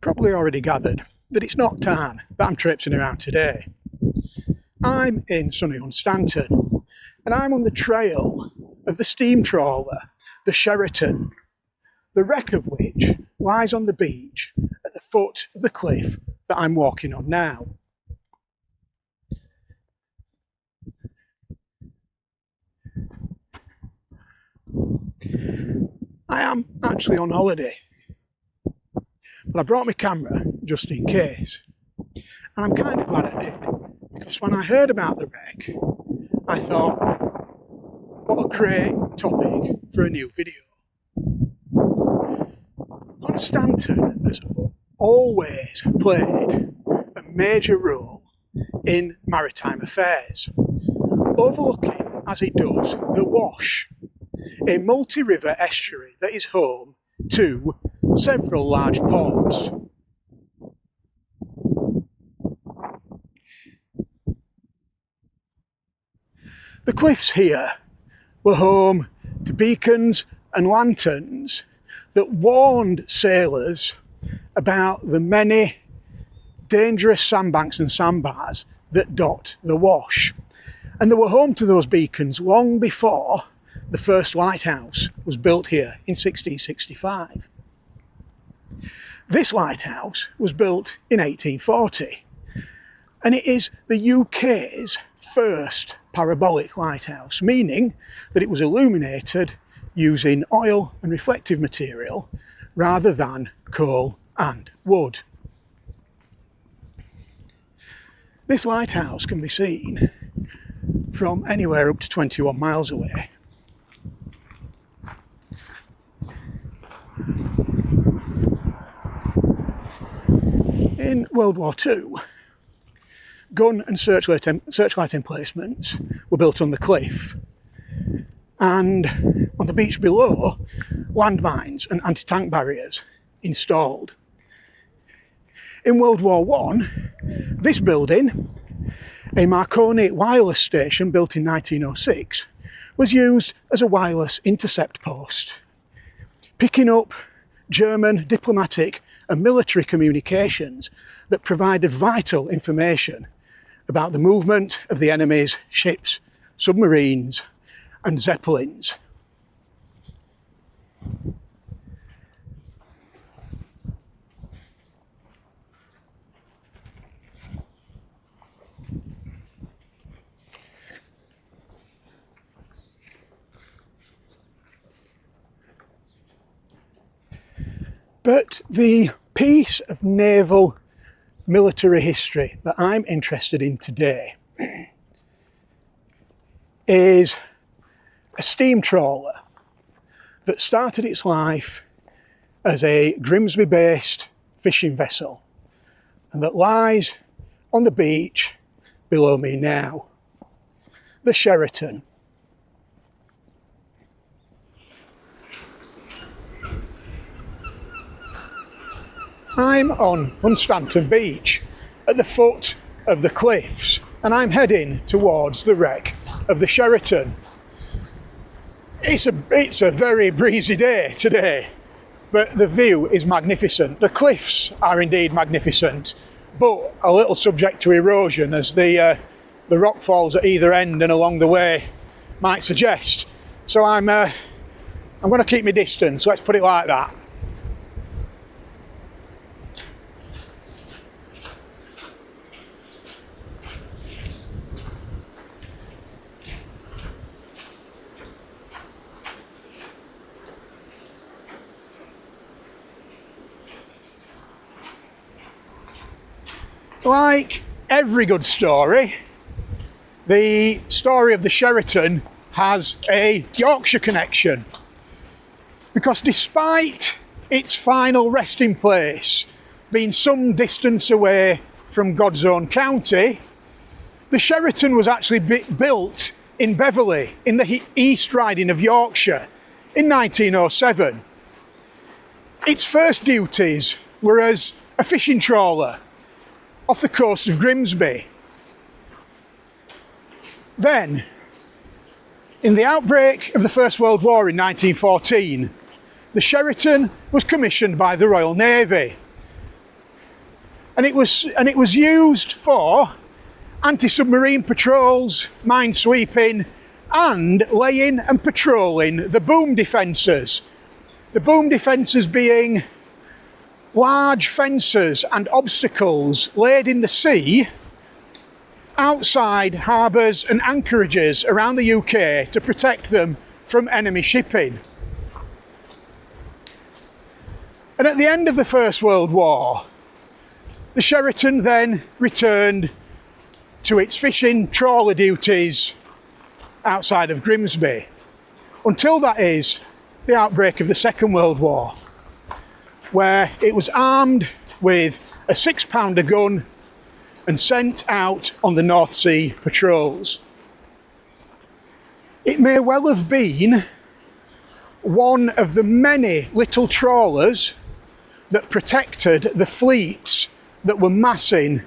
probably already gathered that it's not Tarn that I'm traipsing around today. I'm in sunny Hunstanton, and I'm on the trail of the steam trawler, the Sheraton, the wreck of which lies on the beach at the foot of the cliff that I'm walking on now. I am actually on holiday, but I brought my camera just in case. And I'm kind of glad I did, because when I heard about the wreck, I thought, what a great topic for a new video. Hunstanton has always played a major role in maritime affairs, overlooking as it does the Wash, a multi-river estuary that is home to several large ports. The cliffs here were home to beacons and lanterns that warned sailors about the many dangerous sandbanks and sandbars that dot the Wash. And they were home to those beacons long before the first lighthouse was built here in 1665. This lighthouse was built in 1840, and it is the UK's first parabolic lighthouse, meaning that it was illuminated using oil and reflective material rather than coal and wood. This lighthouse can be seen from anywhere up to 21 miles away. In World War II, gun and searchlight emplacements were built on the cliff, and on the beach below, landmines and anti-tank barriers installed. In World War I, this building, a Marconi wireless station built in 1906, was used as a wireless intercept post, picking up German diplomatic and military communications that provided vital information about the movement of the enemy's ships, submarines and zeppelins. But the piece of naval military history that I'm interested in today is a steam trawler that started its life as a Grimsby-based fishing vessel and that lies on the beach below me now, the Sheraton. I'm on Hunstanton Beach at the foot of the cliffs, and I'm heading towards the wreck of the Sheraton. It's a very breezy day today, but the view is magnificent. The cliffs are indeed magnificent, but a little subject to erosion, as the rock falls at either end and along the way might suggest. So I'm going to keep my distance, let's put it like that. Like every good story, the story of the Sheraton has a Yorkshire connection, because despite its final resting place being some distance away from God's own county, the Sheraton was actually built in Beverley in the East Riding of Yorkshire in 1907. Its first duties were as a fishing trawler off the coast of Grimsby. Then, in the outbreak of the First World War in 1914, the Sheraton was commissioned by the Royal Navy and it was used for anti-submarine patrols, minesweeping, and laying and patrolling the boom defences. The boom defences being large fences and obstacles laid in the sea outside harbours and anchorages around the UK to protect them from enemy shipping. And at the end of the First World War, the Sheraton then returned to its fishing trawler duties outside of Grimsby, until that is the outbreak of the Second World War, where it was armed with a 6-pounder gun and sent out on the North Sea patrols. It may well have been one of the many little trawlers that protected the fleets that were massing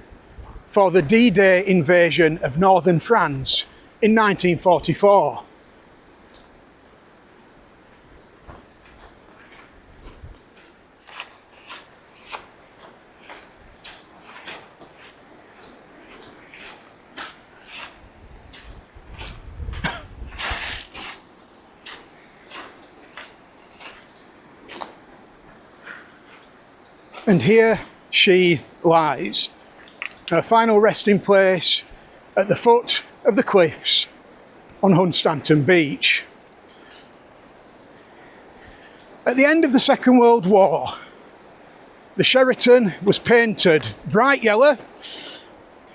for the D-Day invasion of northern France in 1944. And here she lies, her final resting place at the foot of the cliffs on Hunstanton Beach. At the end of the Second World War, the Sheraton was painted bright yellow.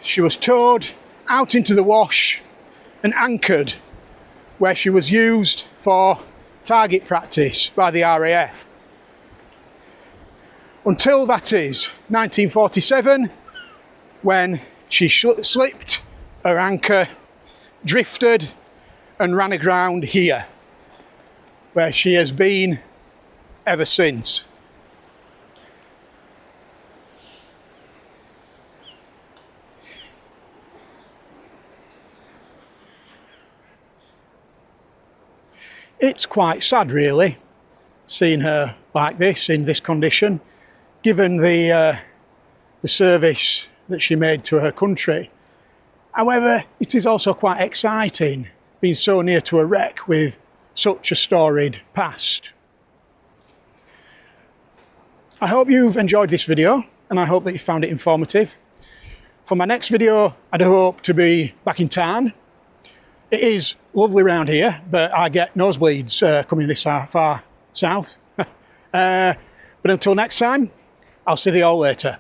She was towed out into the wash and anchored, where she was used for target practice by the RAF. Until, that is, 1947, when she slipped her anchor, drifted and ran aground here, where she has been ever since. It's quite sad, really, seeing her like this, in this condition, given the service that she made to her country. However, it is also quite exciting being so near to a wreck with such a storied past. I hope you've enjoyed this video, and I hope that you found it informative. For my next video, I do hope to be back in Tarn. It is lovely around here, but I get nosebleeds coming this far south. But until next time, I'll see you all later.